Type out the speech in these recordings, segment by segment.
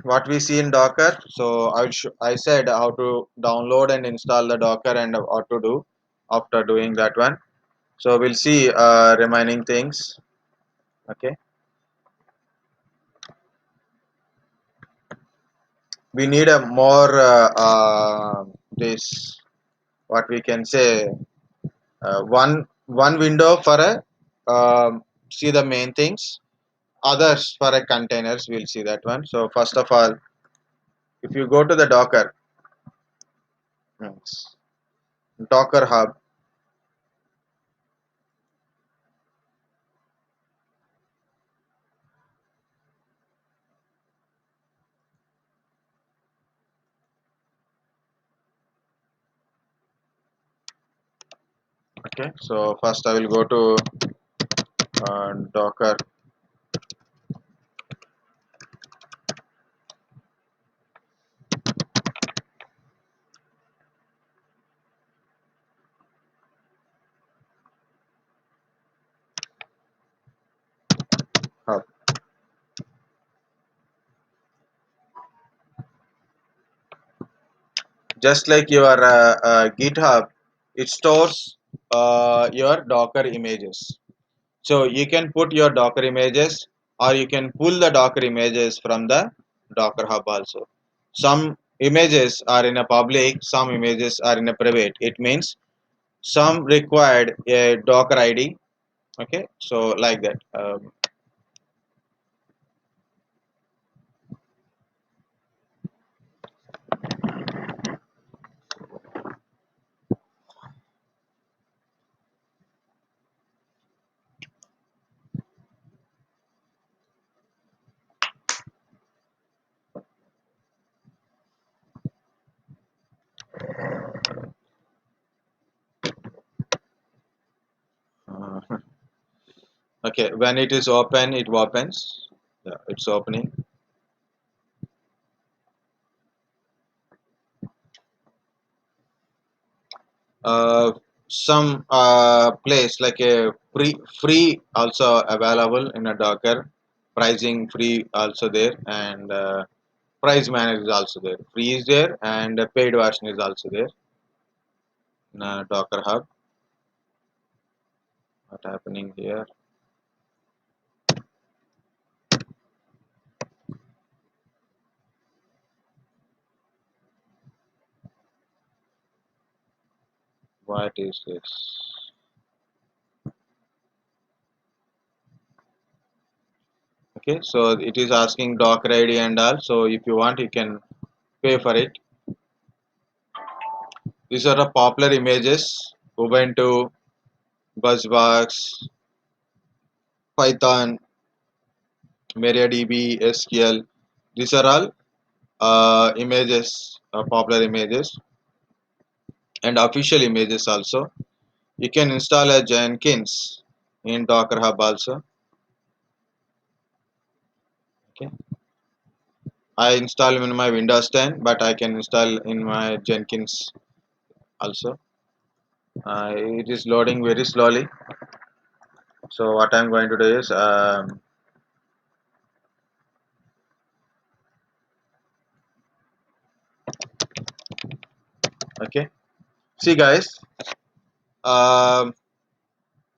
what we see in Docker. So I said how to download and install the Docker and what to do after doing that one. So we'll see remaining things. Okay, we need a more this what we can say one window for a see the main things. Others for a containers. We'll see that one. So first of all, if you go to the Docker, yes, Docker Hub. Okay, so first I will go to Docker Hub. Just like your GitHub, it stores your Docker images. So you can put your Docker images, or you can pull the Docker images from the Docker Hub also. Some images are in a public, some images are in a private. It means some required a Docker ID. Okay, so like that. Uh, okay, when it is open, it opens. Yeah, it's opening. uh, some place like a free also available in a Docker, pricing free also there, and price manager is also there. Free is there, and paid version is also there in Docker Hub. What happening here? What is this? Okay, so it is asking Docker ID and all. So if you want, you can pay for it. These are the popular images: Ubuntu, Buzzbox, Python, MariaDB, SQL. These are all images, popular images, and official images also. You can install a Jenkins in Docker Hub also. Okay, I install in my Windows 10, but I can install in my Jenkins also. It is loading very slowly. So what I'm going to do is, okay. See guys, um,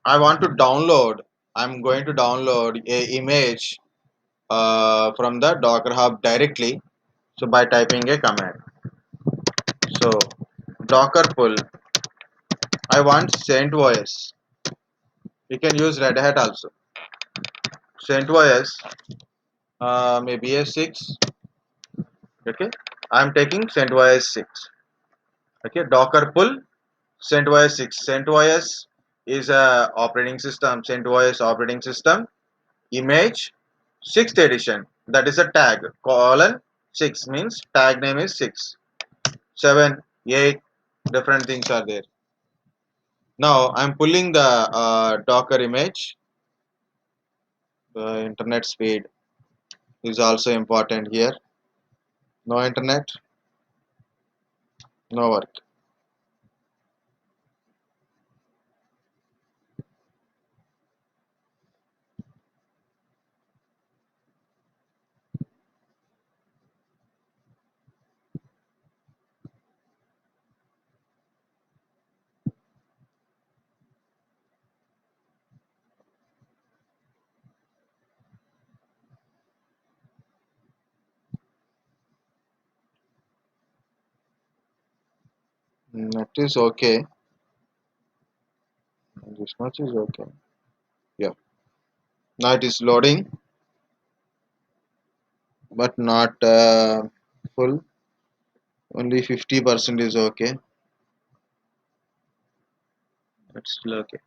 I want to download. I'm going to download a image from the Docker Hub directly. So by typing a command. So Docker pull. I want CentOS. You can use Red Hat also. CentOS, maybe a 6. Okay, I'm taking CentOS 6. Okay, Docker pull CentOS 6. CentOS is a operating system. CentOS operating system image 6th edition. That is a tag colon 6 means tag name is 6. 7, 8 different things are there. Now I'm pulling the Docker image. The internet speed is also important here. No internet, no work. That is okay. This much is okay. Yeah. Now it is loading, but not full. Only 50% is okay. It's still okay.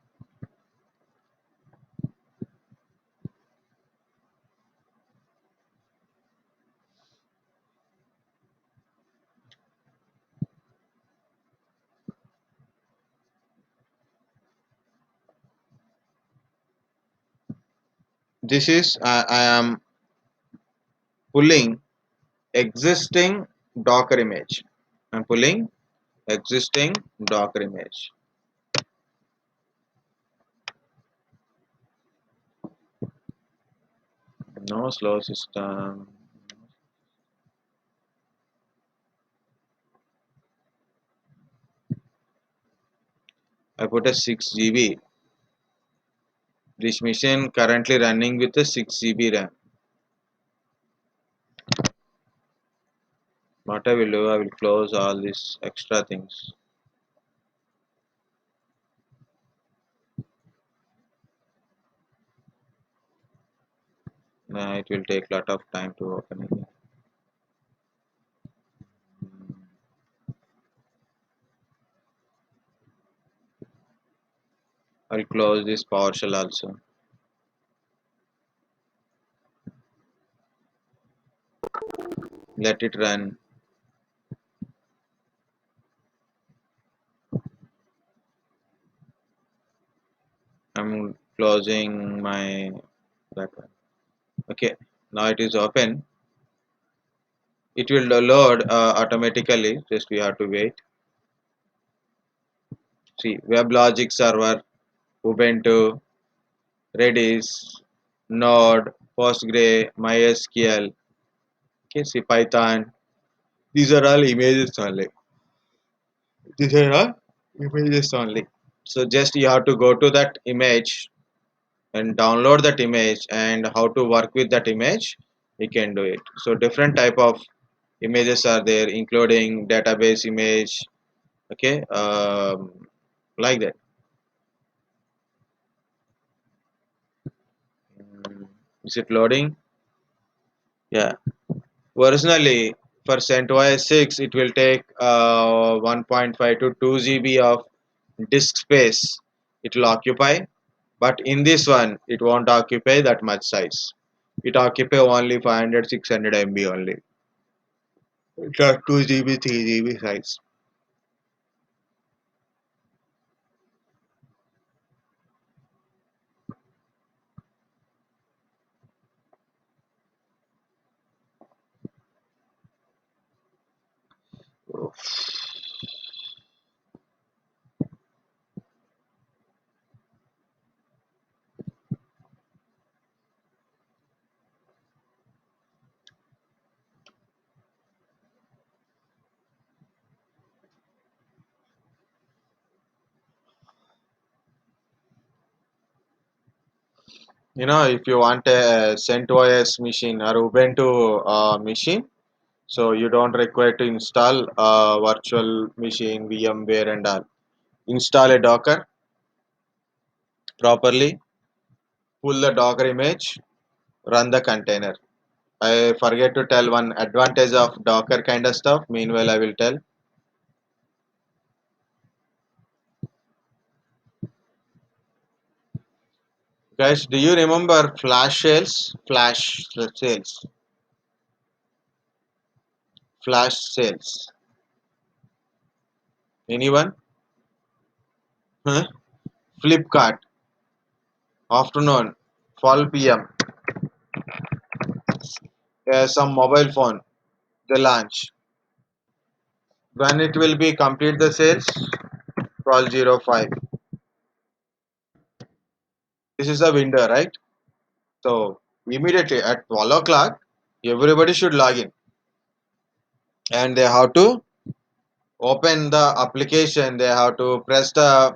This is I am pulling existing Docker image. I'm pulling existing Docker image. No slow system. I put a 6 GB. This machine currently running with a 6 GB RAM. What I will do, I will close all these extra things. It will take a lot of time to open again. I'll close this PowerShell also. Let it run. I'm closing my that one. Okay, now it is open. It will load automatically. Just we have to wait. See, WebLogic server, Ubuntu, Redis, Node, Postgre, MySQL. Okay, see Python. These are all images only. These are all images only. So just you have to go to that image and download that image and how to work with that image. We can do it. So different type of images are there, including database image. Okay, like that. Is it loading? Yeah. Originally, for CentOS 6, it will take 1.5 to 2 GB of disk space. It will occupy, but in this one, it won't occupy that much size. It occupy only 500, 600 MB only. It's not 2 GB, 3 GB size. If you want a CentOS machine or Ubuntu machine, so you don't require to install a virtual machine, VMware and all. Install a Docker properly, pull the Docker image, run the container. I forget to tell one advantage of Docker kind of stuff. Meanwhile, I will tell. Guys, do you remember flash sales? Flash sales. Flash sales. Anyone? Huh? Flipkart. Afternoon. 12 p.m. Some mobile phone. They launch. When it will be complete the sales? 12:05. This is the window, right? So immediately at 12 o'clock, everybody should log in and they have to open the application. They have to press the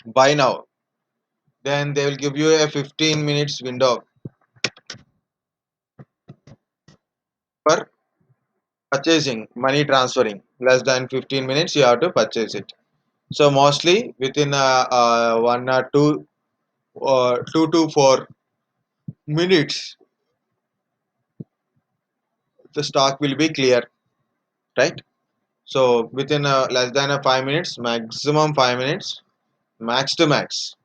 buy now. Then they will give you a 15 minutes window for purchasing, money transferring. less than 15 minutes you have to purchase it. So mostly within 1 or 2 to 4 minutes the stock will be clear, right? So within less than a 5 minutes, maximum 5 minutes, max to max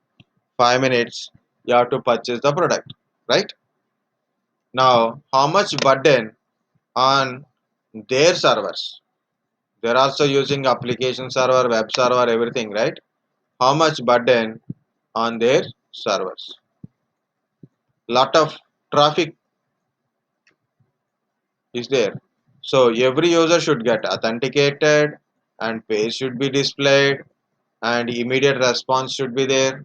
5 minutes, you have to purchase the product, right? Now, how much burden on their servers? They're also using application server, web server, everything, right? How much burden on their servers? Lot of traffic is there. So every user should get authenticated and page should be displayed and immediate response should be there.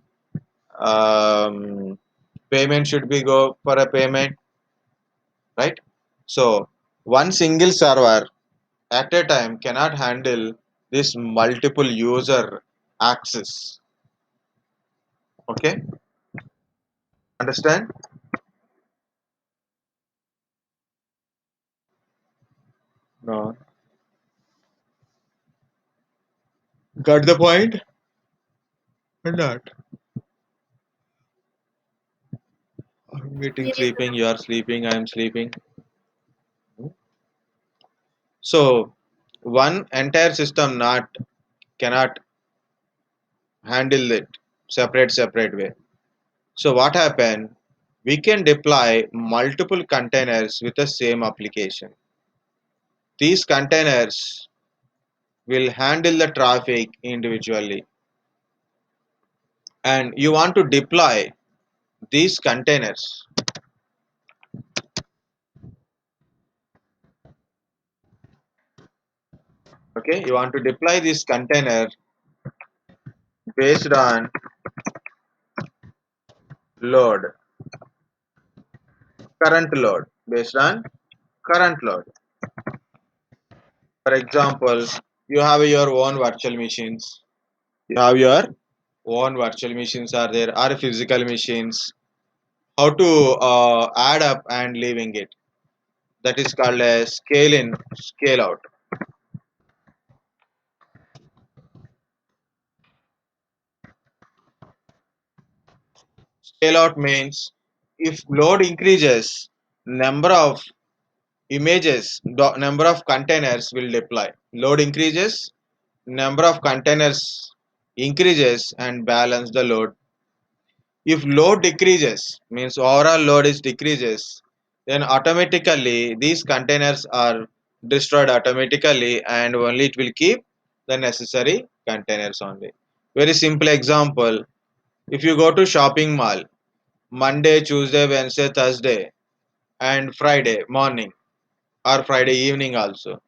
Payment should be go for a payment, right? So one single server at a time cannot handle this multiple user access. Okay, understand? No, got the point or not? I'm getting sleeping, you are sleeping, I am sleeping. So one entire system not cannot handle it separate way. So what happened? We can deploy multiple containers with the same application. These containers will handle the traffic individually, and you want to deploy these containers. Okay, you want to deploy this container based on load, current load, based on current load. For example, you have your own virtual machines. You have your own virtual machines are there, or physical machines. How to add up and leaving it? That is called a scale in, scale out. Scale out means if load increases, number of images, number of containers will deploy. Load increases, number of containers increases and balance the load. If load decreases, means overall load is decreases, then automatically these containers are destroyed automatically and only it will keep the necessary containers only. Very simple example, if you go to shopping mall, Monday, Tuesday, Wednesday, Thursday and Friday morning or Friday evening also,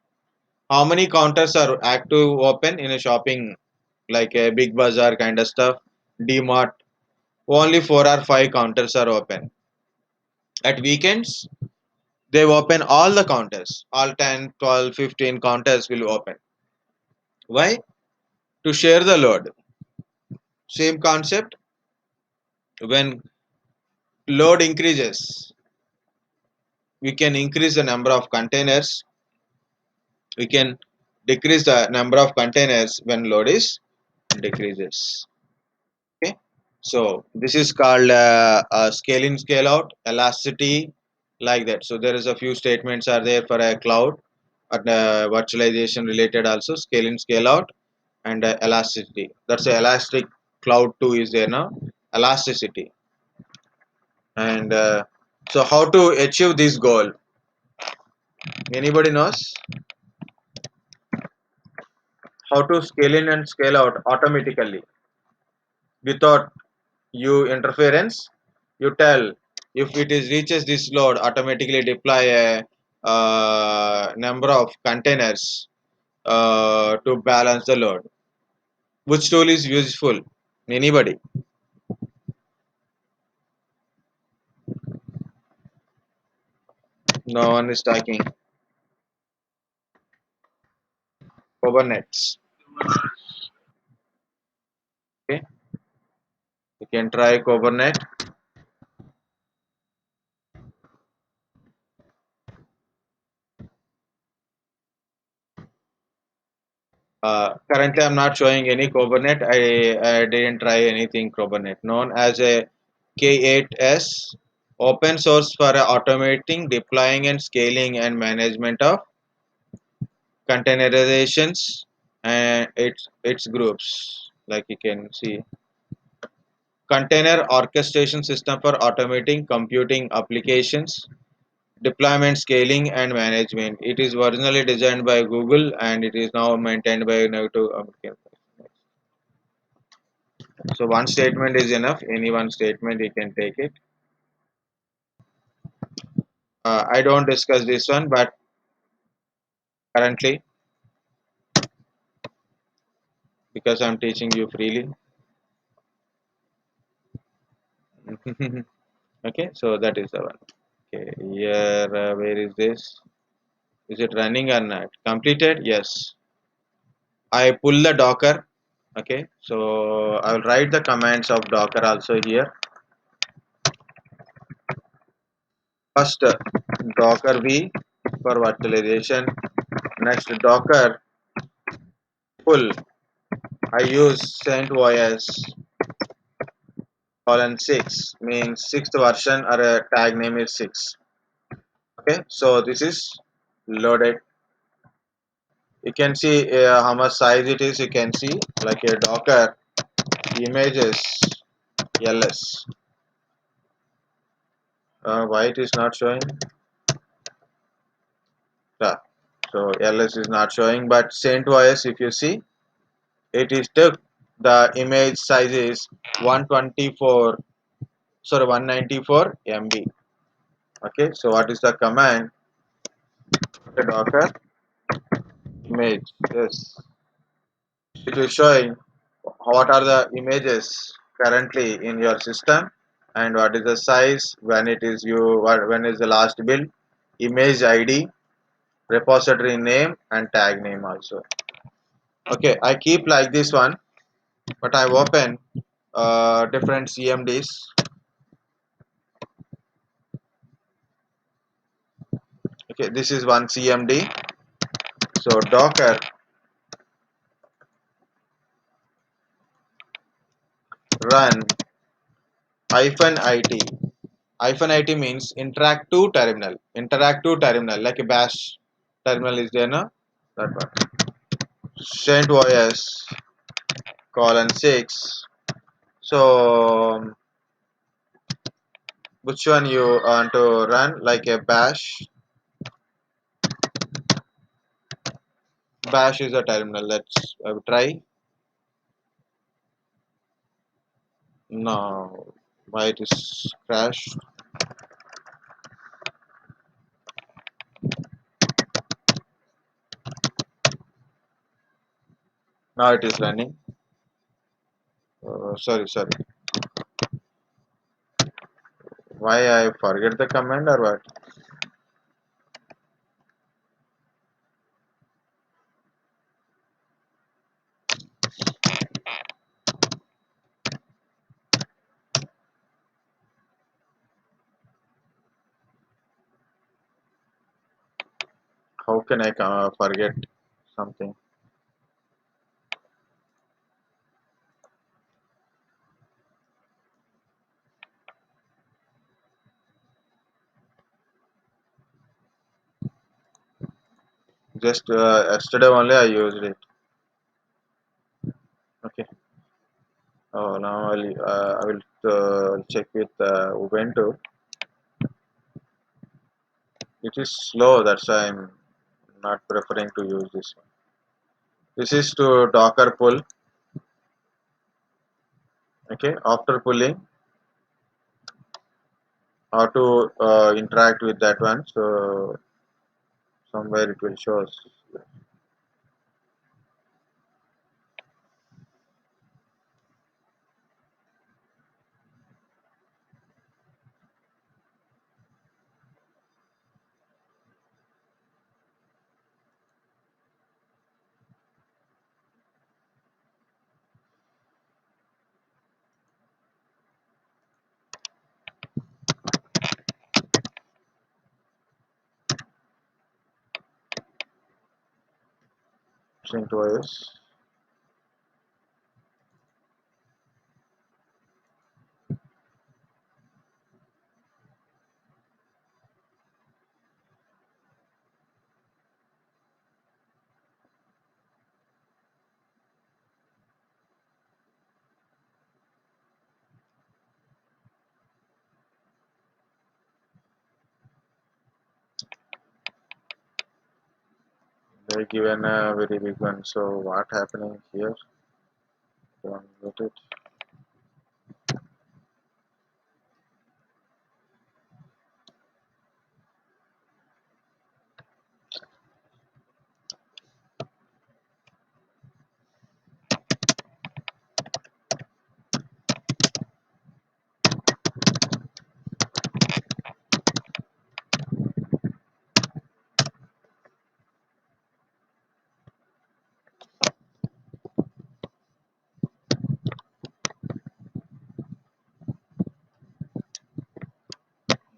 how many counters are active open in a shopping like a big bazaar kind of stuff, DMart? Only 4 or 5 counters are open. At weekends, they open all the counters. All 10, 12, 15 counters will open. Why? To share the load. Same concept. When load increases, we can increase the number of containers. We can decrease the number of containers when load is decreases. Okay, so this is called scale in, scale out, elasticity, like that. So there is a few statements are there for a cloud and virtualization related also, scale in, scale out, and elasticity. That's a elastic cloud 2 is there now, elasticity. And so how to achieve this goal? Anybody knows how to scale in and scale out automatically without you interference? You tell if it is reaches this load, automatically deploy a number of containers to balance the load. Which tool is useful? Anybody? No one is talking. Kubernetes. Okay, you can try Kubernetes. Currently, I'm not showing any Kubernetes. I didn't try anything Kubernetes. Known as a K8s, open source for automating, deploying, and scaling and management of containerizations and its groups. Like you can see, container orchestration system for automating computing applications, deployment, scaling, and management. It is originally designed by Google and it is now maintained by Native American. So one statement is enough. Any one statement you can take it. I don't discuss this one, but currently because I'm teaching you freely. Okay, so that is the one. Okay, here where is this? Is it running or not? Completed? Yes. I pull the Docker. Okay, so I will write the commands of Docker also here. First, Docker V for virtualization. Next, Docker pull. I use centos colon 6 means sixth version or a tag name is 6. Okay, so this is loaded. You can see how much size it is. You can see like a Docker images ls. Why it is not showing? Yeah. So ls is not showing, but centos if you see it is took the image size is 124, sorry, 194 MB. Okay, so what is the command? The Docker image. Yes, it is showing what are the images currently in your system and what is the size, when it is when is the last build, image ID, repository name, and tag name also. Okay, I keep like this one, but I open different CMDs. Okay, this is one CMD. So Docker run hyphen it. Hyphen it means interactive terminal, like a bash terminal is there, no? That one. centos colon 6. So which one you want to run, like a bash? Bash is a terminal. Let's try. No, why it is crashed? Now it is running. Sorry. Why I forget the command or what? How can I forget something? Just yesterday only I used it. Okay. Oh, now I will check with Ubuntu. It is slow. That's why I'm not preferring to use this one. This is to Docker pull. Okay. After pulling, how to interact with that one. So somewhere it will show us. CentOS. They given a very big one. So what happening here? Don't get it.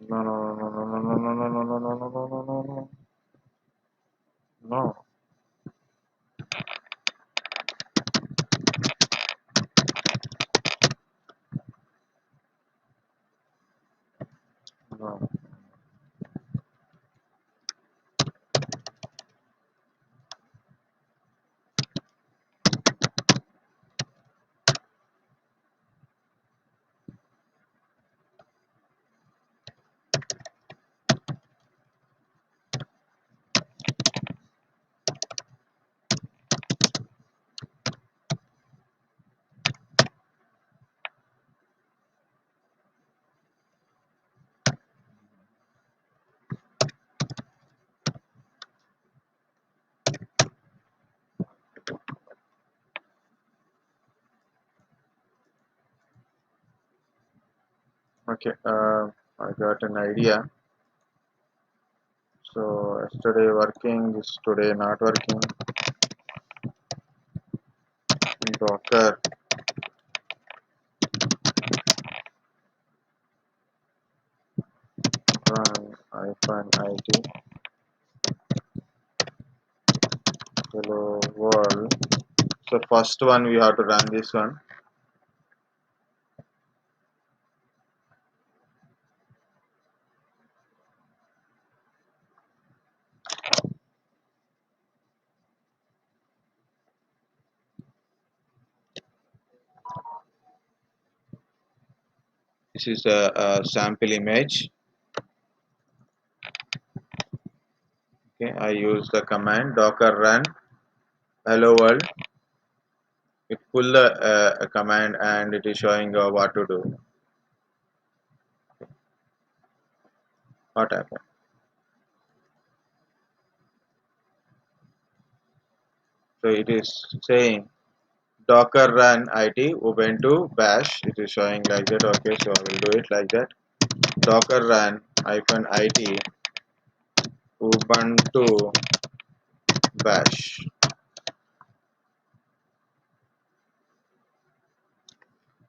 No, no, no, no, no, no, no, no, no, no, no, no, no, no, no. No. No. Okay. I got an idea. So yesterday working, this today not working. Docker run -it hello world. So first one we have to run this one. This is a sample image. Okay, I use the command docker run hello world. It pull the command and it is showing what to do. What happened? So it is saying docker run it ubuntu bash. It is showing like that. Okay, so I will do it like that. Docker run -it ubuntu bash.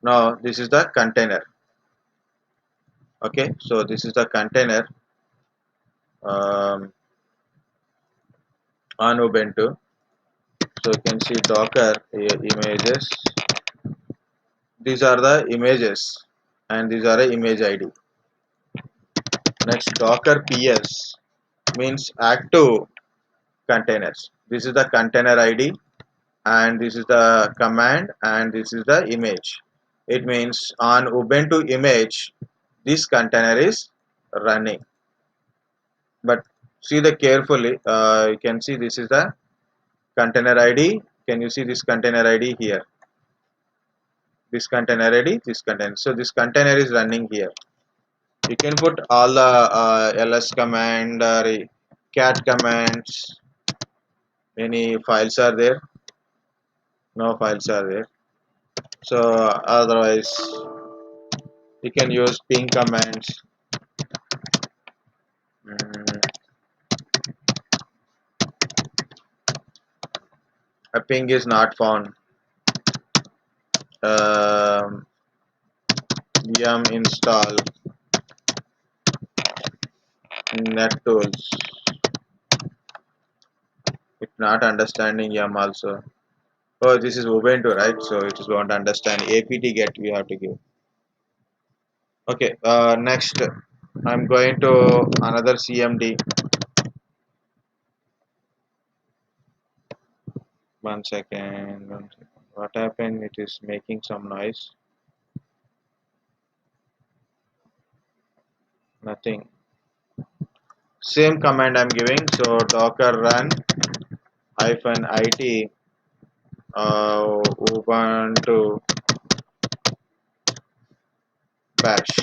Now this is the container. Okay, so this is the container on ubuntu. So you can see docker images. These are the images and these are the image id. Next docker ps means active containers. This is the container id and this is the command and this is the image. It means on ubuntu image this container is running. But see the carefully, you can see this is the container id. Can you see this container id here? This container id, this container. So this container is running here. You can put all the ls command or cat commands. Any files are there? No files are there. So otherwise you can use ping commands. Mm, a ping is not found. um, yum install nettools. It's not understanding yum also. Oh, this is Ubuntu, right? So it is going to understand apt get we have to give. Okay, next I'm going to another CMD. One second, one second. What happened? It is making some noise. Nothing. Same command I'm giving. So docker run -it ubuntu bash.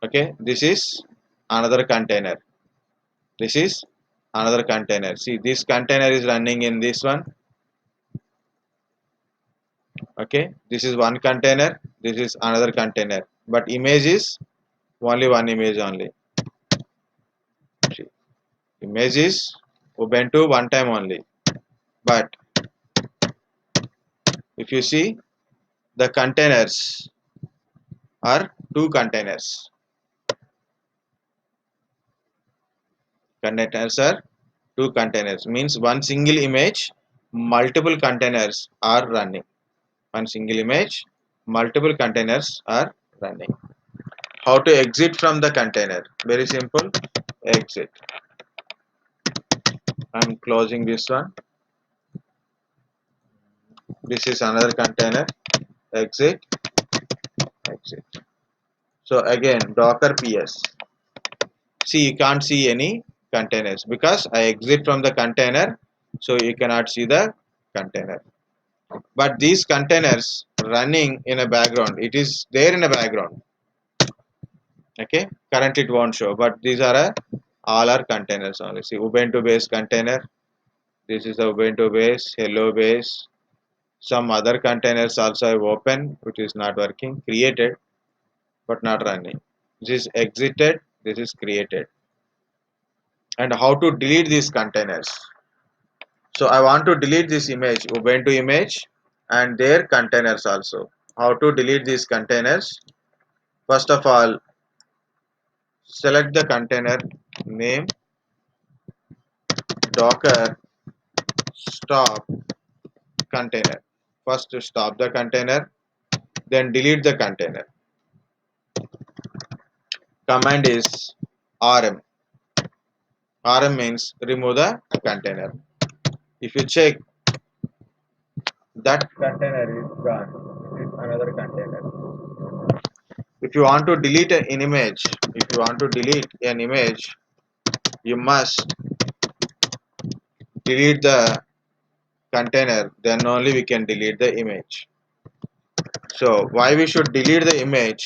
Okay, this is another container. This is another container. See, this container is running in this one. Okay, this is one container. This is another container. But image is only one image only. See, image is ubuntu one time only. But if you see, the containers are two containers. Containers are two containers. Means one single image, multiple containers are running. One single image, multiple containers are running. How to exit from the container? Very simple. Exit. I'm closing this one. This is another container. Exit. Exit. So again, Docker PS. See, you can't see any containers because I exit from the container, so you cannot see the container. But these containers running in a background, it is there in a background. Okay, currently it won't show, but these are all are containers only. See, Ubuntu base container. This is the Ubuntu base, hello base. Some other containers also have open, which is not working. Created, but not running. This is exited. This is created. And how to delete these containers? So I want to delete this image, Ubuntu image, and their containers also. How to delete these containers? First of all, select the container name, Docker stop container. First stop the container, then delete the container. Command is rm. Rm means remove the container. If you check, that container is gone. It is another container. If you want to delete an image, if you want to delete an image, you must delete the container, then only we can delete the image. So why we should delete the image?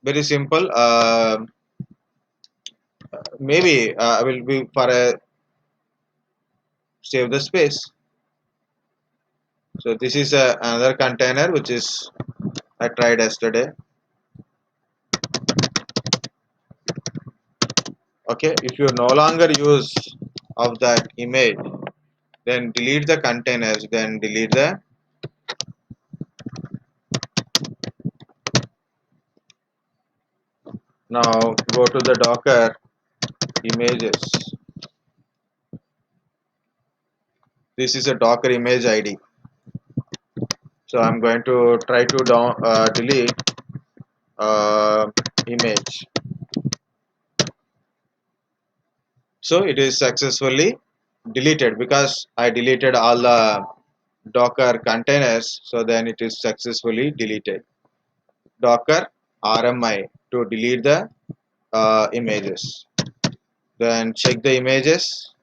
Very simple. Maybe I will be for a save the space. So this is another container which is I tried yesterday. Okay, if you no longer use of that image, then delete the containers, then delete the. Now go to the Docker images. This is a Docker image ID. So I'm going to try to delete image. So it is successfully deleted because I deleted all the Docker containers. So then it is successfully deleted. Docker RMI to delete the images. Then check the images.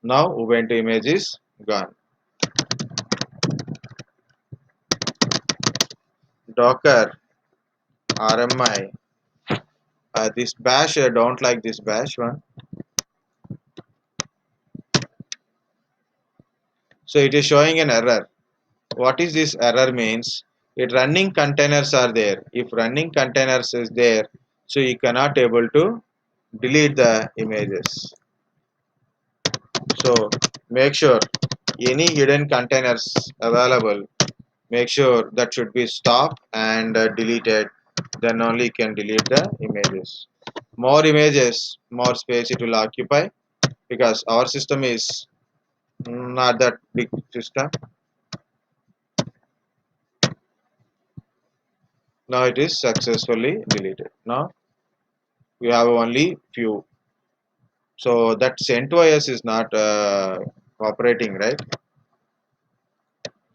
Now Ubuntu image is gone. Docker RMI. This bash, I don't like this bash one. So it is showing an error. What is this error means? It running containers are there. If running containers is there, so you cannot able to delete the images. So make sure any hidden containers available, make sure that should be stopped and deleted. then only you can delete the images. More images, more space it will occupy, because our system is not that big system. Now it is successfully deleted. Now we have only few. So that centos is not operating, right?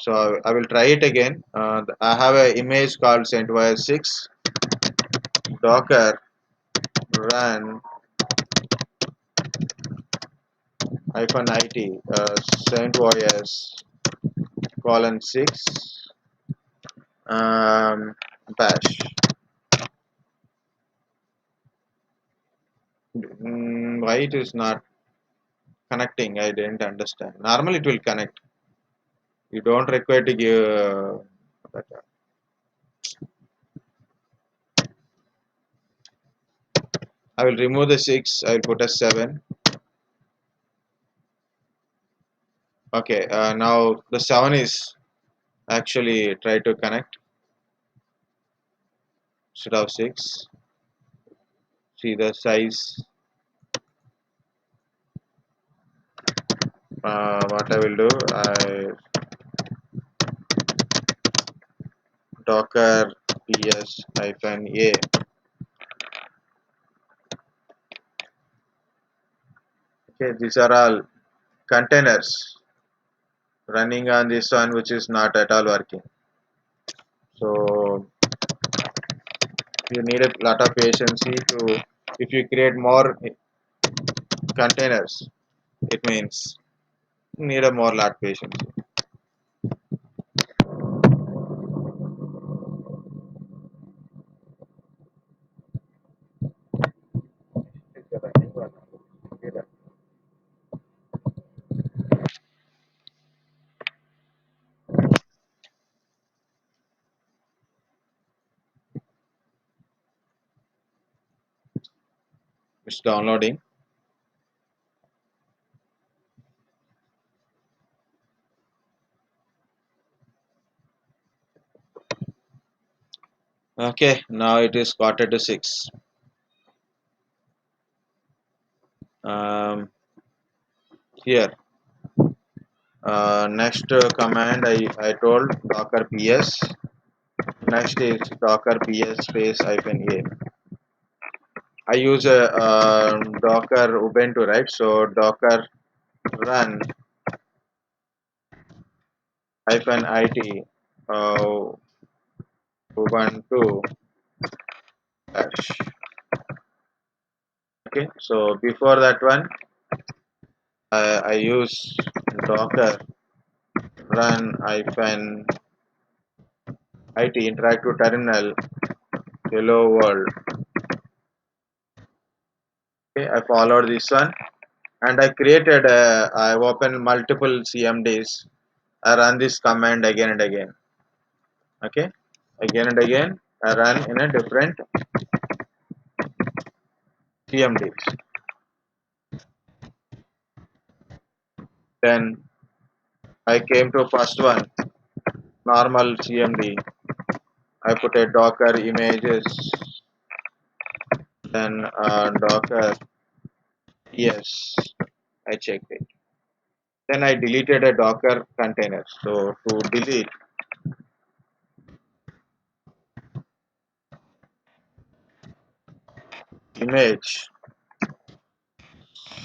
So I will try it again. I have an image called centos 6 docker run hyphen it centos colon 6 bash. Why it is not connecting? I didn't understand. Normally it will connect. You don't require to give that. I will remove the 6. I will put a 7. Okay. Now the 7 is actually try to connect instead of 6. See the size. What I will do, I docker ps hyphen a. Okay, these are all containers running on this one, which is not at all working. So you need a lot of patience to, if you create more containers, it means you need a more lot patience. It's downloading. Okay, now it is quarter to 6. Here, next command I told docker ps. Next is docker ps space hyphen a. I use a docker ubuntu, right? So docker run hyphen it uh, ubuntu dash. Okay, so before that one, I use docker run hyphen it interactive terminal hello world. Okay, I followed this one, and I created I opened multiple cmds. I run this command again and again. Okay, again and again I run in a different cmds. Then I came to first one, normal cmd. I put a docker images, then docker yes, I checked it. Then I deleted a docker container. So to delete image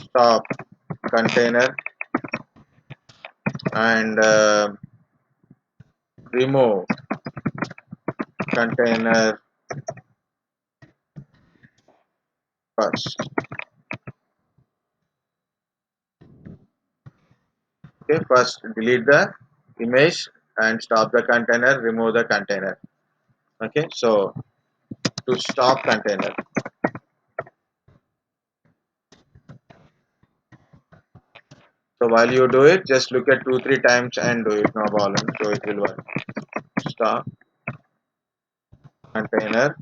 stop container and remove container first. Okay, first delete the image and stop the container, remove the container. Okay, so to stop container. So while you do it, just look at 2-3 times and do it, no problem. So it will work. Stop container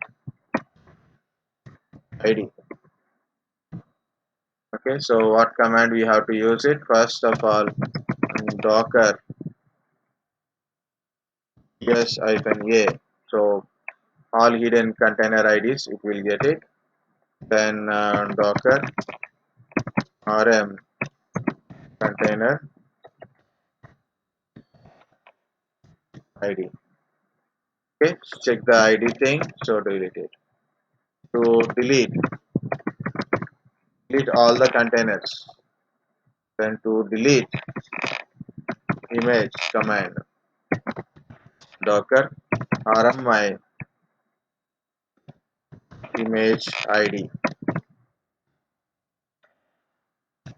ID. Okay, so what command we have to use it? First of all, docker yes hyphen a. So all hidden container IDs, it will get it. Then docker rm container ID. Okay, check the ID thing, so delete it. To delete all the containers. Then to delete image command docker rm my image ID.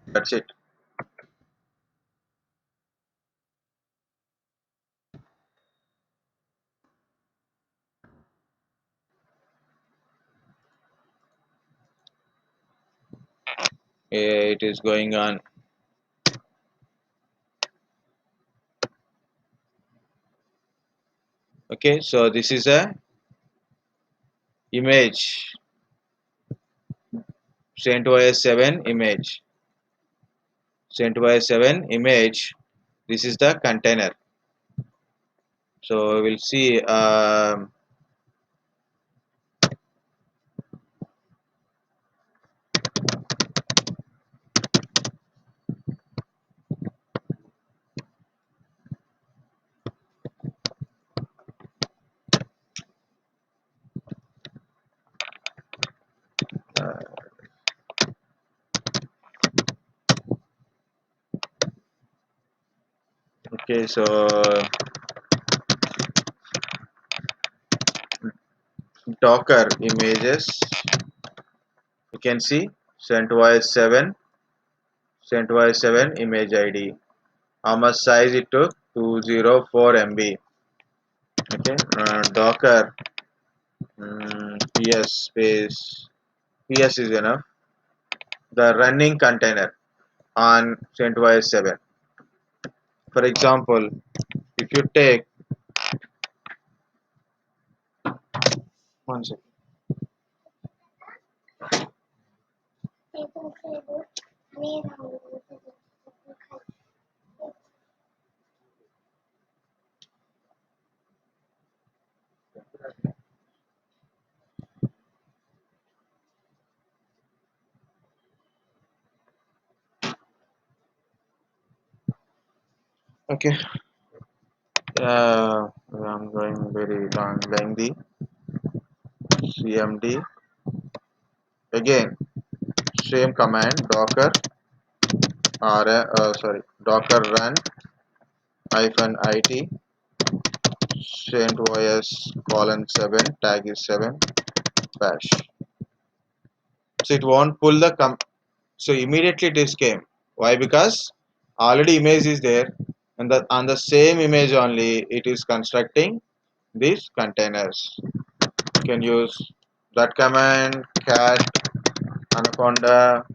That's it. It is going on. Okay, so this is a image centos 7 image. centos 7 image. This is the container. So we'll see. Uh, okay, so Docker images. You can see centos 7 image ID. How much size it took? 204 MB. Okay, Docker PS space PS is enough. The running container on centos 7. For example, if you take one second. Okay, I'm going very long lengthy. CMD again, same command docker docker run hyphen it centos colon 7 tag is 7 bash. So it won't pull the so immediately this came. Why? Because already image is there, and on the same image only it is constructing these containers. You can use that command cat anaconda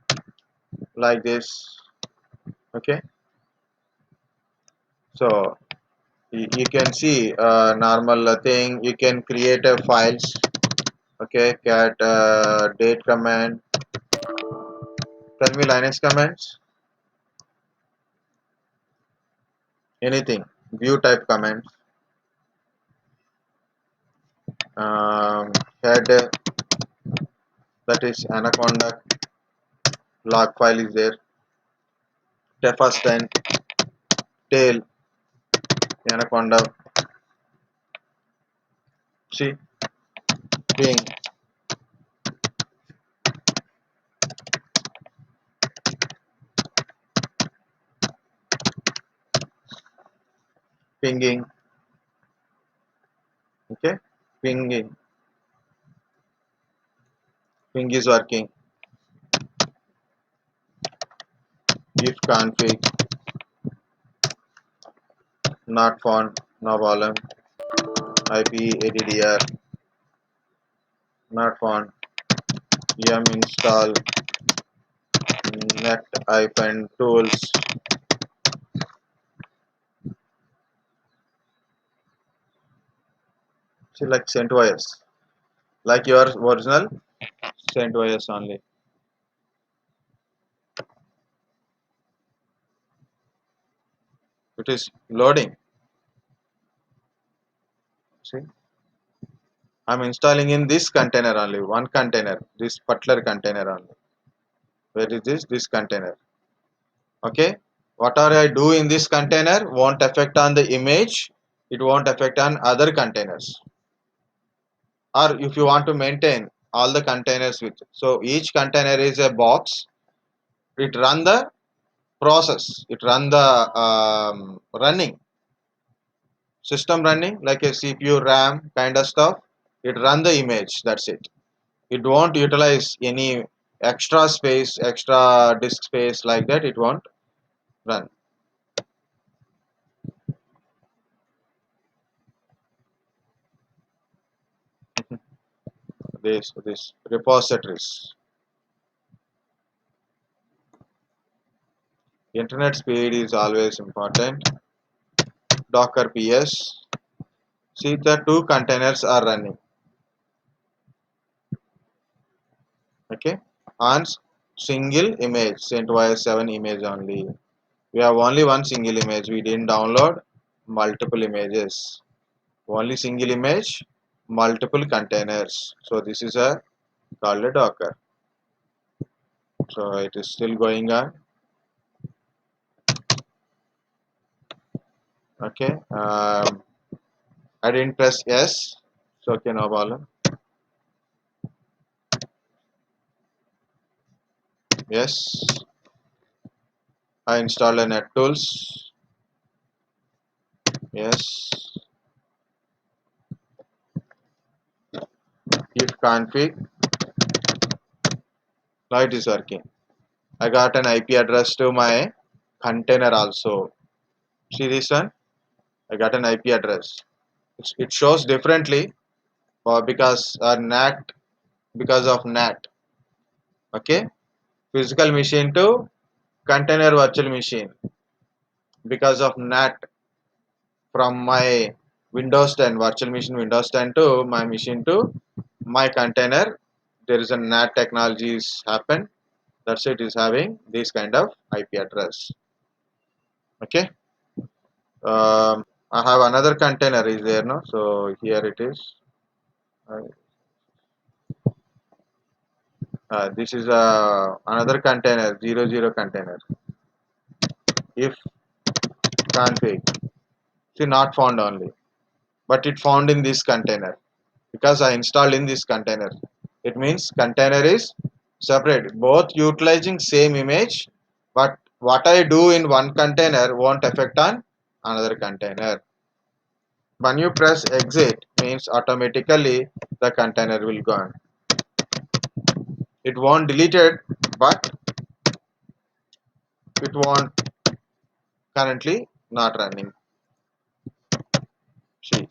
like this. Okay, so you can see normal thing. You can create a files. Okay, cat date command. Tell me Linux commands. Anything. View type commands. Head, that is anaconda log file is there. First then tail anaconda. See, ping, pinging. Okay, pinging. Ping is working. If config not found, no problem. IP addr not found. Yum install net hyphen tools. See, like CentOS, like your original CentOS only. It is loading. See, I'm installing in this container only, one container, this particular container only. Where is this container? Okay, whatever I do in this container won't affect on the image, it won't affect on other containers. Or if you want to maintain all the containers with, so each container is a box, it run the process, it run the running system, running like a CPU, RAM kind of stuff. It run the image, that's it. It won't utilize any extra space, extra disk space, like that it won't run. This repositories, internet speed is always important. Docker ps, see the two containers are running. Okay, on single image, CentOS 7 image only. We have only one single image, we didn't download multiple images, only single image, multiple containers. So this is a called a Docker. So it is still going on. Okay, I didn't press yes, so okay, no problem. Yes, I installed a NetTools. Yes, if config, now it is working. I got an IP address to my container also. See this one? I got an IP address. It shows differently because NAT, because of NAT. Okay, physical machine to container virtual machine, because of NAT, from my Windows 10 virtual machine Windows 10 to my machine to my container. There is a NAT technologies happen. That's it, is having this kind of IP address. Okay. I have another container is there, no? So here it is. This is another container, 00 container. If config, see not found only, but it found in this container because I installed in this container. It means container is separate, both utilizing same image, but what I do in one container won't affect on another container. When you press exit, means automatically the container will go on. It won't delete it, but it won't currently not running. See,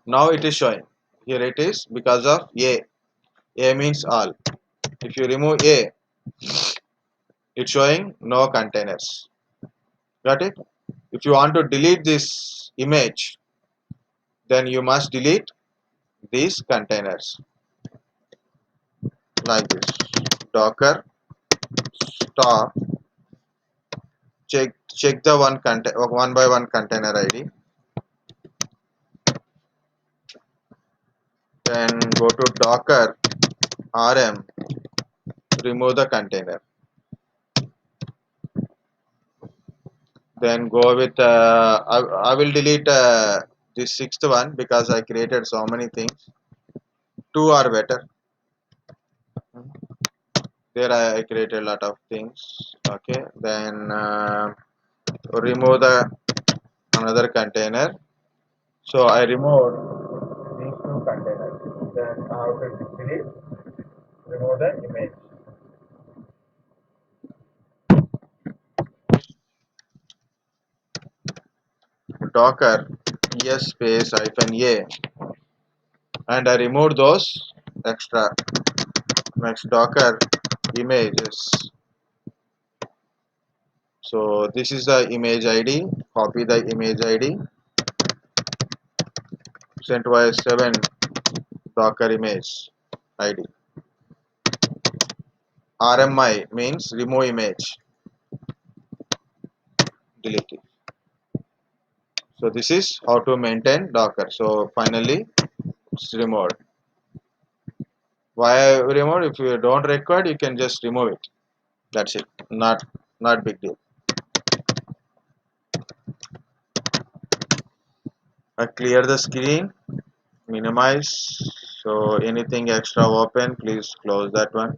now it is showing. Here it is because of A. A means all. If you remove A, it's showing no containers. Got it? If you want to delete this image, then you must delete these containers like this. Docker stop, check the one by one container ID, then go to Docker rm, remove the container, then go with I will delete this sixth one because I created so many things. Two are better. There I created a lot of things. Okay, then remove the another container. So I removed these two containers. Then I have to delete, remove the image. Docker es space hyphen a, and I removed those extra. Next Docker images. So this is the image ID. Copy the image ID. CentOS 7 Docker image ID. RMI means remove image. Delete it. So this is how to maintain Docker. So finally it's removed. Why I remove? If you don't require, you can just remove it. That's it. Not big deal. I clear the screen, minimize. So anything extra open, please close that one.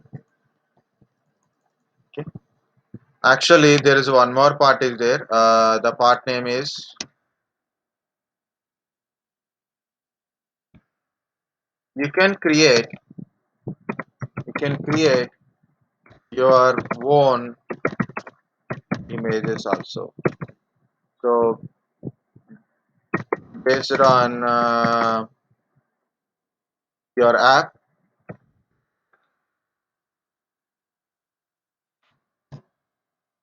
Okay. Actually, there is one more part is there. The part name is, you can create you can create your own images also. So based on your app,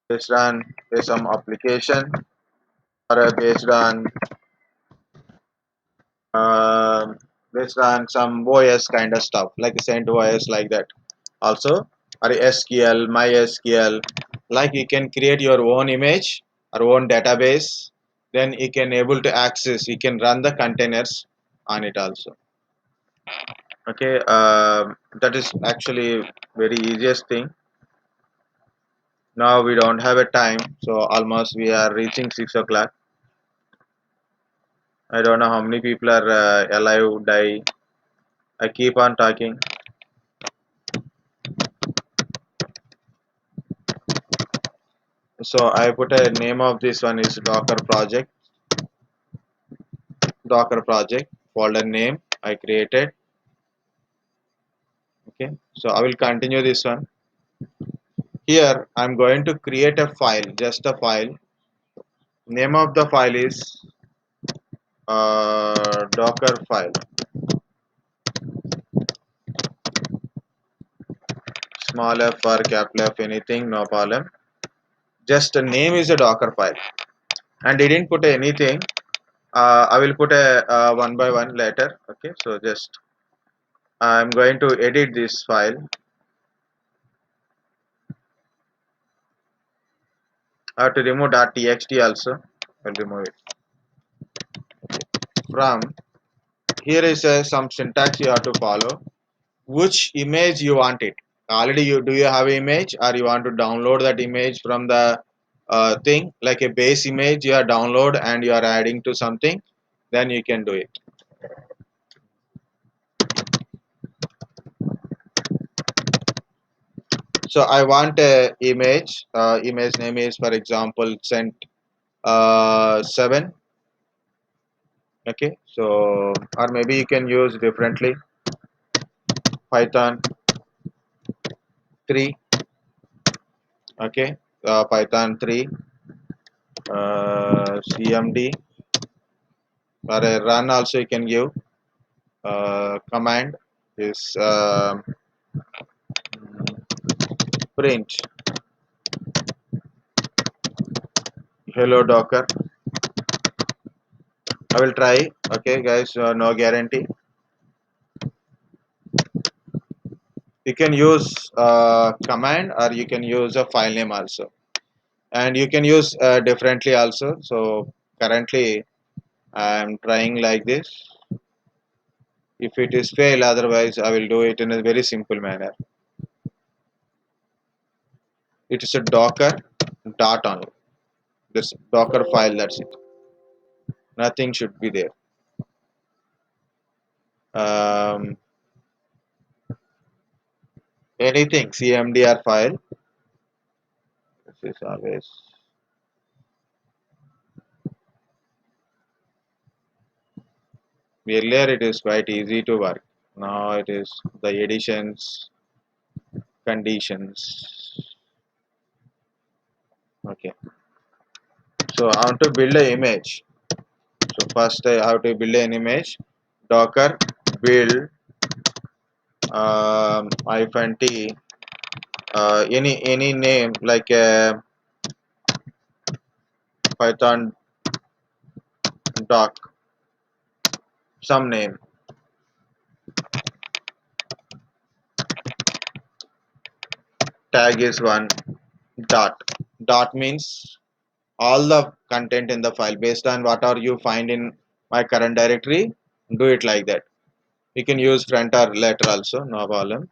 based on some application, or based on um based on some OS kind of stuff like CentOS like that also, or SQL, MySQL. Like you can create your own image or own database, then you can able to access. You can run the containers on it also. Okay, that is actually very easiest thing. Now we don't have a time, so almost we are reaching 6 o'clock. I don't know how many people are alive, die. I keep on talking. So I put a name of this one is Docker project folder name I created. Okay, so I will continue this one. Here I'm going to create a file, just a file. Name of the file is Dockerfile. Small f or capital F, anything, no problem. Just the name is a Docker file, and I didn't put anything. I will put a one by one later. Okay, so just I'm going to edit this file. I have to remove .txt also. I'll remove it. From here is some syntax you have to follow. Which image you want it? Already you have an image, or you want to download that image from the thing, like a base image you are download and you are adding to something, then you can do it. So I want a image. Image name is, for example, cent 7. Okay, so or maybe you can use differently. Python 3. Okay, Python 3 cmd, or a run also you can give. Command is print hello docker. I will try. Okay guys, no guarantee. You can use command, or you can use a file name also, and you can use differently also. So currently I am trying like this. If it is fail, otherwise I will do it in a very simple manner. It is a docker dot only, this docker file, that's it. Nothing should be there. um, Anything cmdr file. This is always, earlier it is quite easy to work. Now it is the editions, conditions. Okay, so I want to build an image. So first I have to build an image. Docker build hyphen t, any name like python doc, some name. Tag is one. Dot means all the content in the file based on what are you find in my current directory. Do it like that. You can use front or later also, no problem.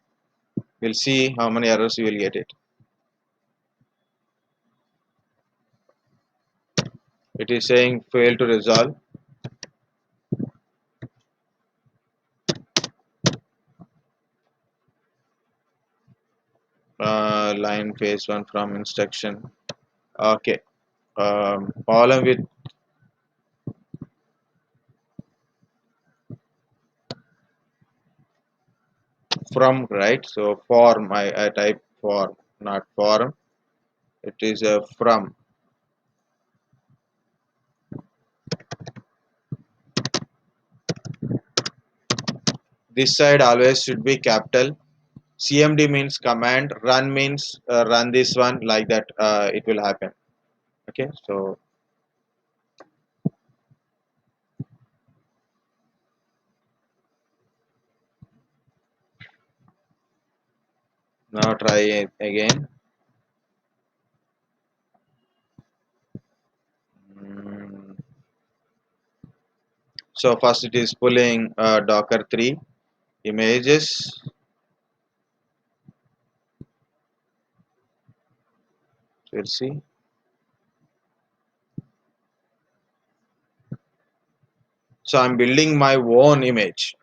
We'll see how many errors you will get it. It is saying fail to resolve. Line phase one from instruction. Okay. Problem with from, right? So form, I type for, not form. It is a from. This side always should be capital. CMD means command. Run means run this one, like that. It will happen. Okay. So now try it again. Mm. So first it is pulling Docker 3 images. We'll see. So I'm building my own image.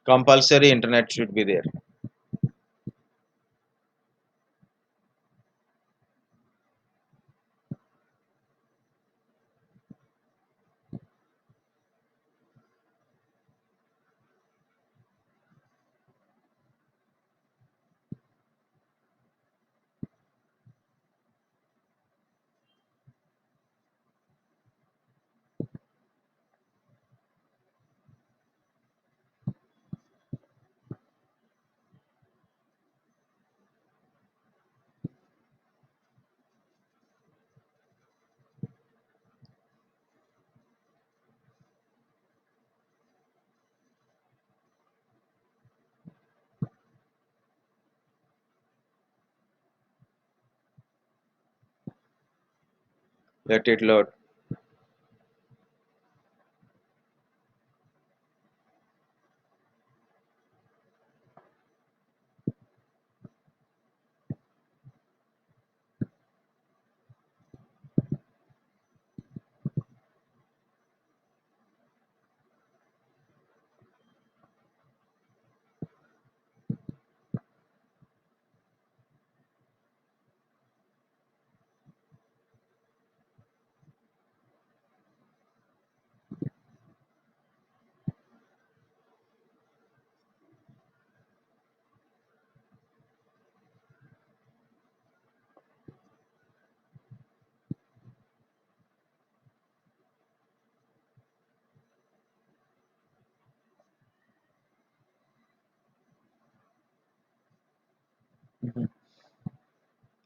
Compulsory internet should be there. Let it load. Mhm.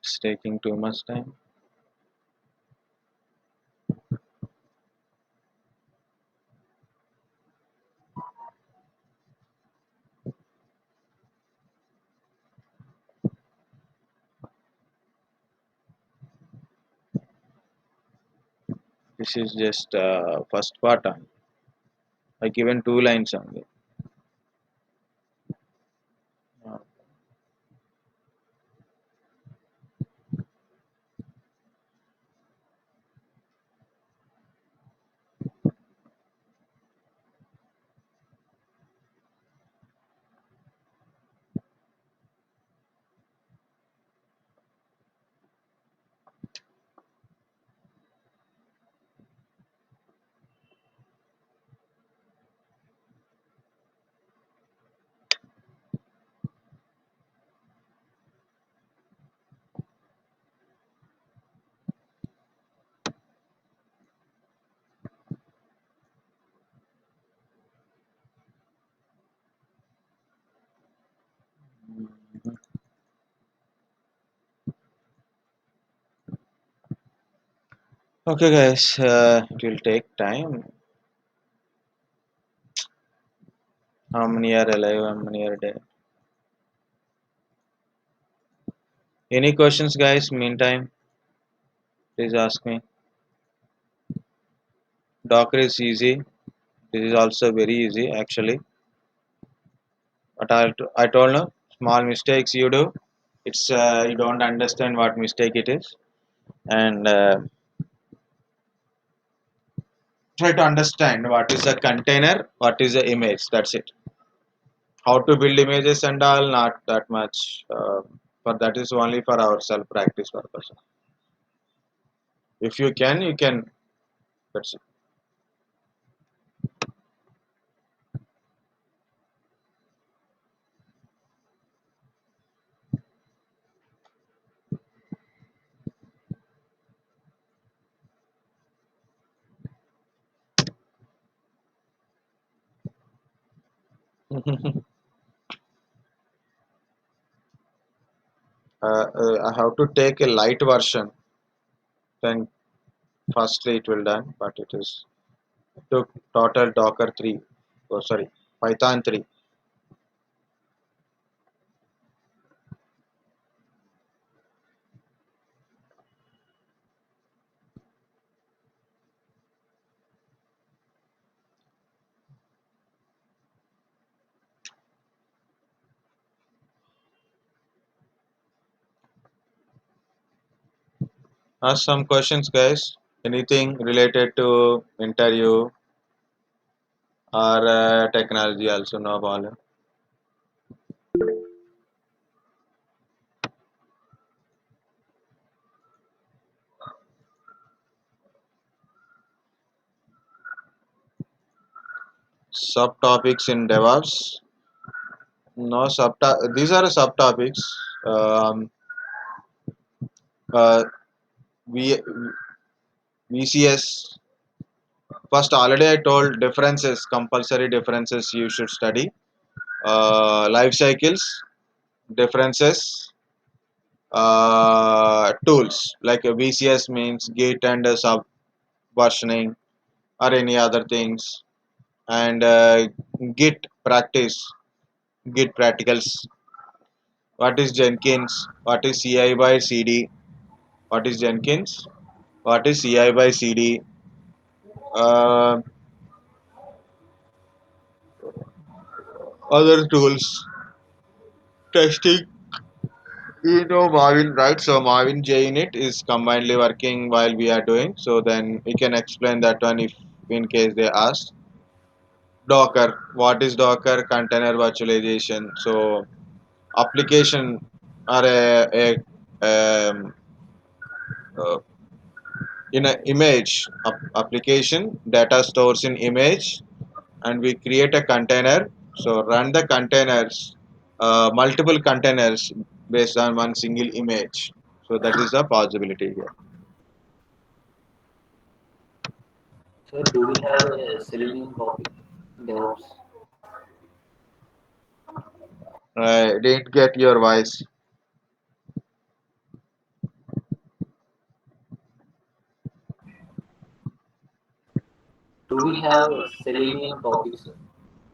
It's taking too much time. This is just first part. I given two lines only. Uh, Okay, guys, it will take time. How many are alive? How many are dead? Any questions, guys? Meantime, please ask me. Docker is easy. This is also very easy, actually. But I told no small mistakes you do. It's you don't understand what mistake it is, and try to understand what is a container, what is the image. That's it. How to build images and all, not that much. But that is only for our self practice purpose. If you can, you can. That's it. I have to take a light version. Then firstly it will done, but it is took total Docker 3. Oh, sorry, Python 3. Ask some questions, guys. Anything related to interview or technology also, no problem. Subtopics in DevOps. No these are subtopics. Um, uh, v, VCS. First, already I told differences, compulsory differences you should study. Life cycles, differences, tools like a VCS means Git and sub versioning or any other things, and Git practice, Git practicals. What is Jenkins? What is CI by CD? What is Jenkins? What is CI by CD? Uh, Other tools, testing. You know Marvin, right? So Marvin J in it is combinedly working while we are doing. So then we can explain that one if in case they ask. Docker. What is Docker? Container virtualization. So application or uh, in an image application data stores in image, and we create a container. So run the containers, multiple containers based on one single image. So that is a possibility here. Sir, do we have a Selenium topic in DevOps? I didn't get your voice. Do we have a Selenium topic, sir?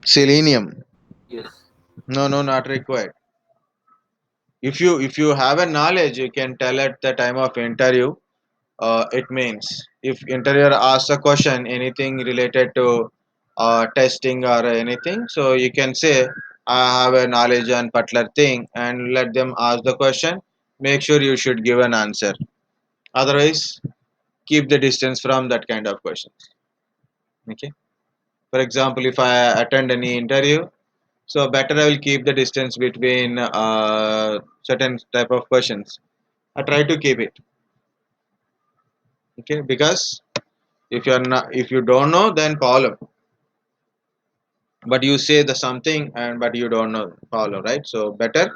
Selenium. Yes. No, no, not required. If you have a knowledge, you can tell at the time of interview. It means if interviewer asks a question, anything related to testing or anything, so you can say I have a knowledge on particular thing, and let them ask the question. Make sure you should give an answer. Otherwise, keep the distance from that kind of questions. Okay. For example, if I attend any interview, so better I will keep the distance between certain type of questions. I try to keep it. Okay, because if you don't know, then follow. But you say the something and but you don't know follow, right? So better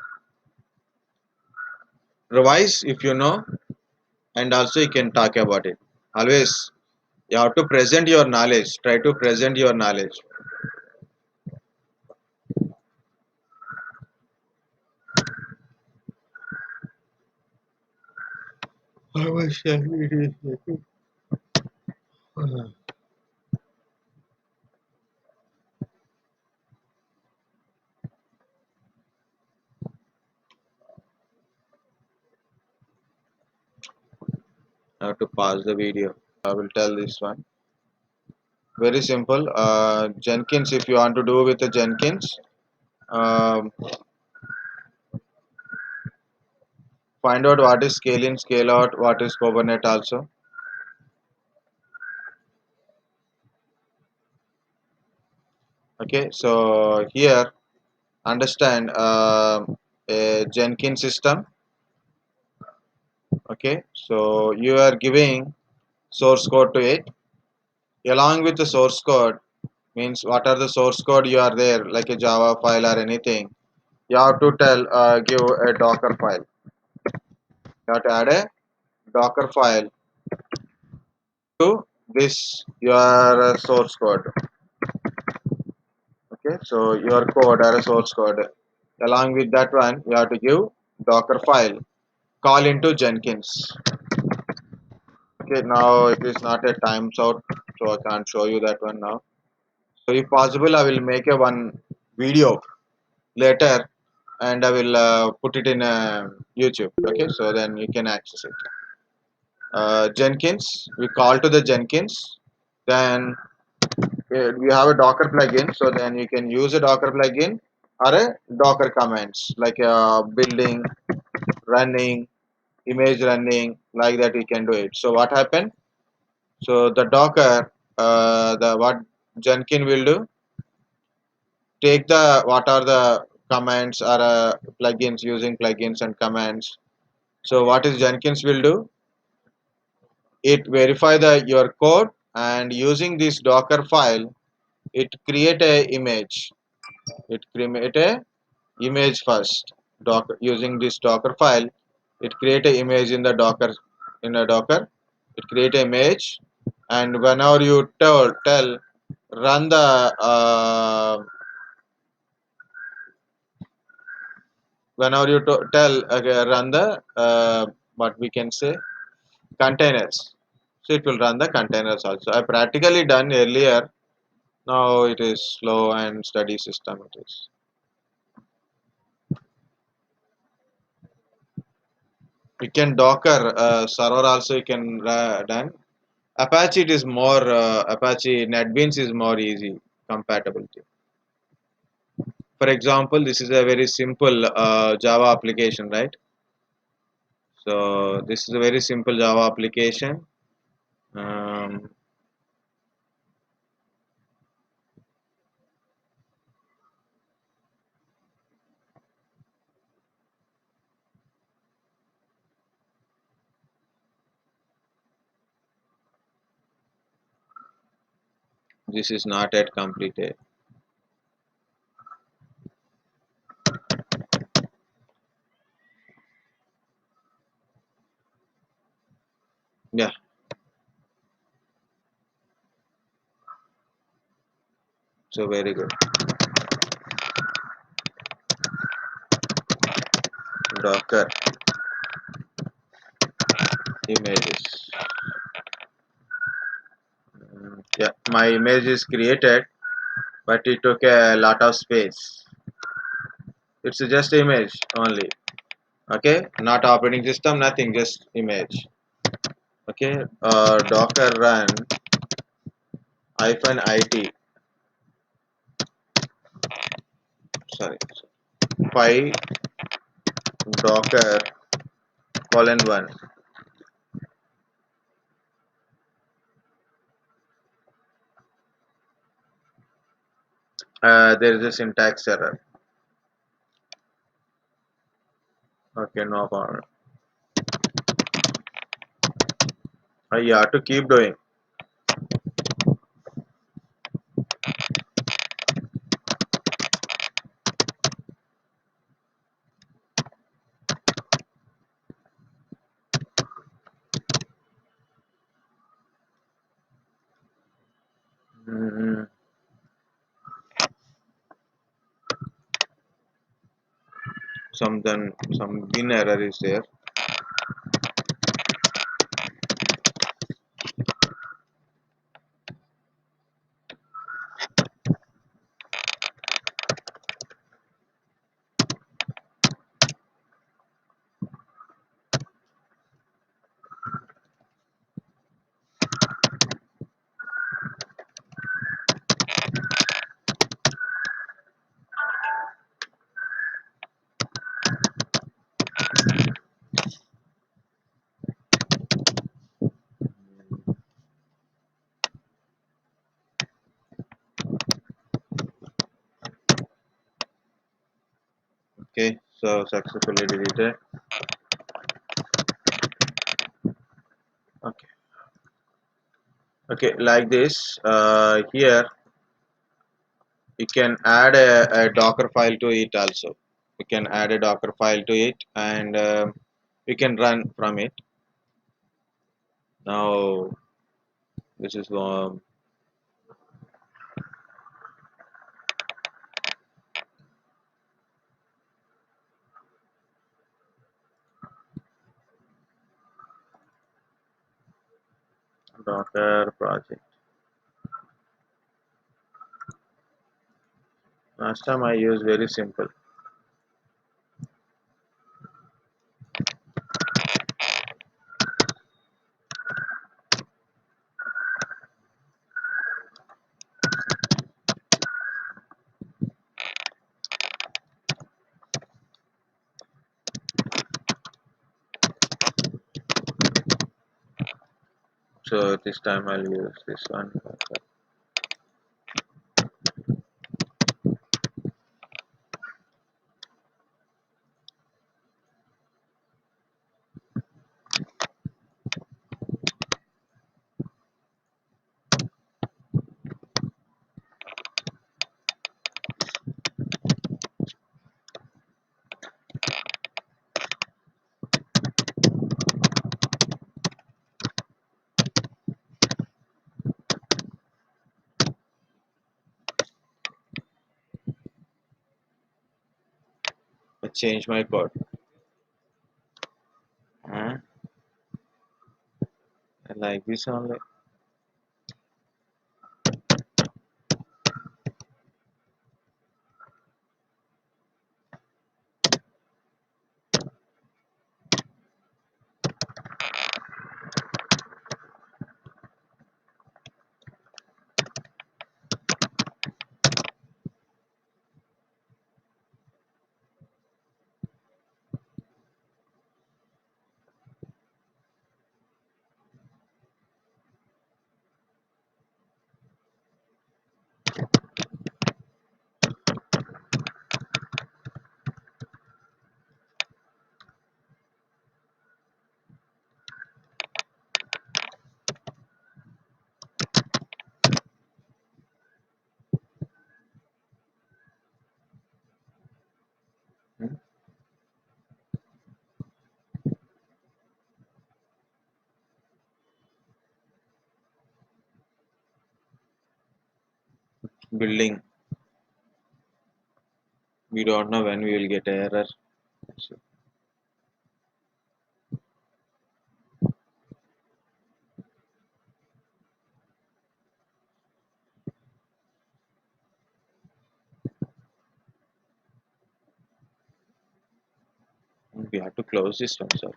revise if you know, and also you can talk about it. Always you have to present your knowledge. Try to present your knowledge. I was I have to pause the video. I will tell this one. Very simple. Jenkins, if you want to do with the Jenkins, um, find out what is scale in, scale out, what is Kubernetes also. Okay, so here understand a Jenkins system. Okay, so you are giving source code to it. Along with the source code means what are the source code you are there like a Java file or anything. You have to tell give a Docker file. You have to add a Docker file to this your source code. Okay, so your code or a source code. Along with that one, you have to give Docker file. Call into Jenkins. Okay, now it is not a times out, so I can't show you that one now. So if possible, I will make a one video later, and I will put it in YouTube. Okay, so then you can access it. Jenkins, we call to the Jenkins. Then we have a Docker plugin, so then you can use a Docker plugin or a Docker commands like building, running, image running, like that you can do it. So what happened? So the Docker, the what Jenkins will do, take the what are the commands or plugins using plugins and commands. So what is Jenkins will do? It verify the your code and using this Docker file, it create a image. It create a image first. Docker using this Docker file, it create a image in the Docker in a Docker. It create a image, and whenever you tell run the whenever you tell okay, run the what we can say containers, so it will run the containers also. I practically done earlier. Now it is slow and steady system it is. You can Docker server also you can done. Apache it is more Apache NetBeans is more easy compatibility. For example, this is a very simple Java application, right? So this is a very simple Java application. um, this is not yet completed. Yeah, so very good. Docker images. Yeah, my image is created, but it took a lot of space. It's just image only. Okay, not operating system, nothing, just image. Okay, Docker run hyphen it. Sorry, py Docker colon one. There is a syntax error. Okay, no problem. You have to keep doing. Mm, some bin error is there. Okay, so successfully deleted. Okay, okay, like this. Here you can add a Docker file to it also. You can add a Docker file to it, and you can run from it. Now this is Docker project. Last time I used very simple. So this time I'll use this one. I change my code. I like this only. Hmm? Building. We don't know when we will get error. So we have to close this one. So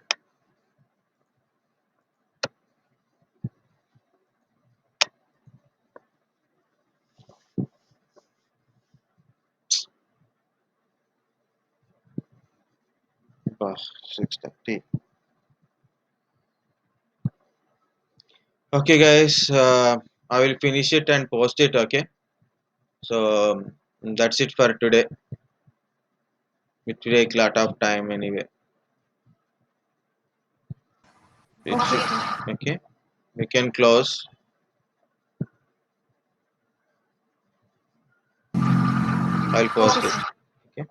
oh, 6:30. Okay, guys. I will finish it and post it. Okay. So that's it for today. It will take a lot of time anyway. It Okay, should. sir. Okay. We can close. I'll Okay, post it. sir. Okay.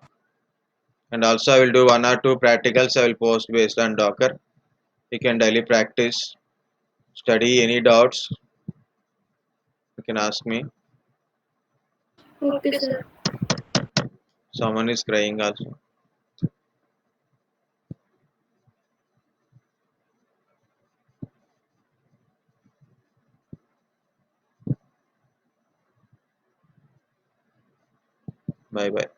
And also I will do one or two practicals. I will post based on Docker. You can daily practice. Study any doubts. You can ask me. Okay, sir. Someone is crying also. Bye bye.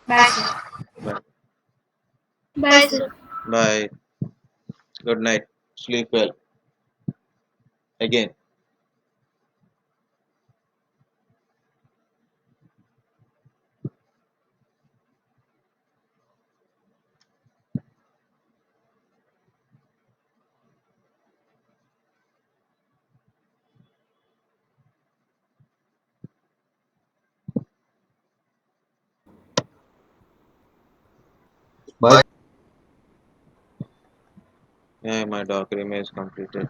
Bye, sir. Bye. Bye, sir. Bye. Good night. Sleep well. Again. Docker image completed.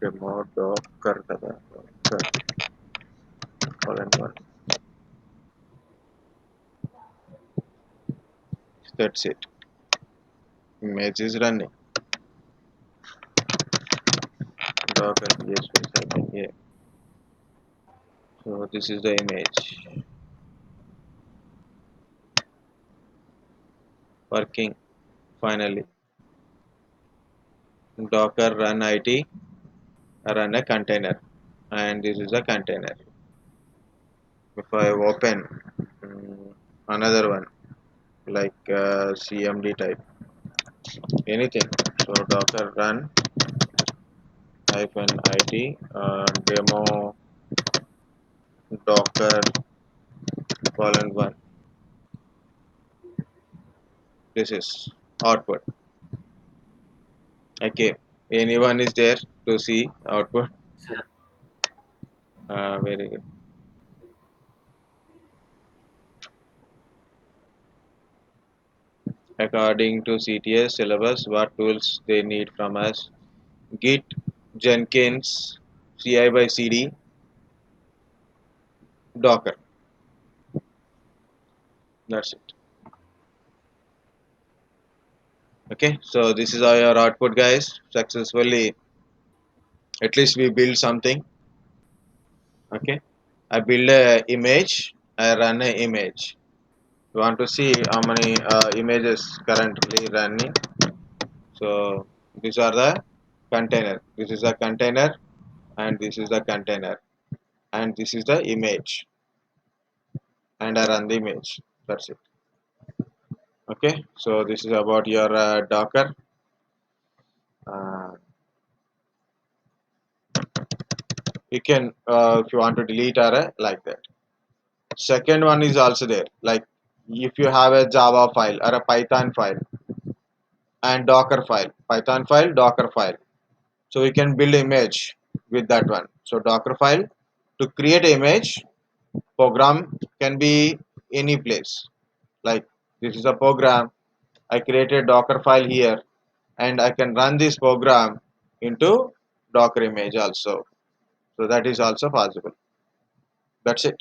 Demodocker kada. Docker. All in one. That's it. Image is running. Docker PHP yeah. So this is the image working finally. Docker run it run a container, and this is a container. If I open another one like cmd type anything, so docker run hyphen it demo docker colon one. This is output. Okay, anyone is there to see output? Sir, Very good. According to CTS syllabus, what tools they need from us? Git, Jenkins, CI by CD, Docker. That's it. Okay, so this is our output, guys. Successfully, at least we build something. Okay, I build a image. I run a image. You want to see how many images currently running? So these are the container. This is a container, and this is the container, and this is the image, and I run the image. That's it. Okay, so this is about your Docker. Uh, you can, if you want to delete array like that. Second one is also there. Like if you have a Java file or a Python file and Docker file, Python file, Docker file. So we can build image with that one. So Docker file to create image program can be any place. Like this is a program. I created Docker file here, and I can run this program into Docker image also. So that is also possible. That's it.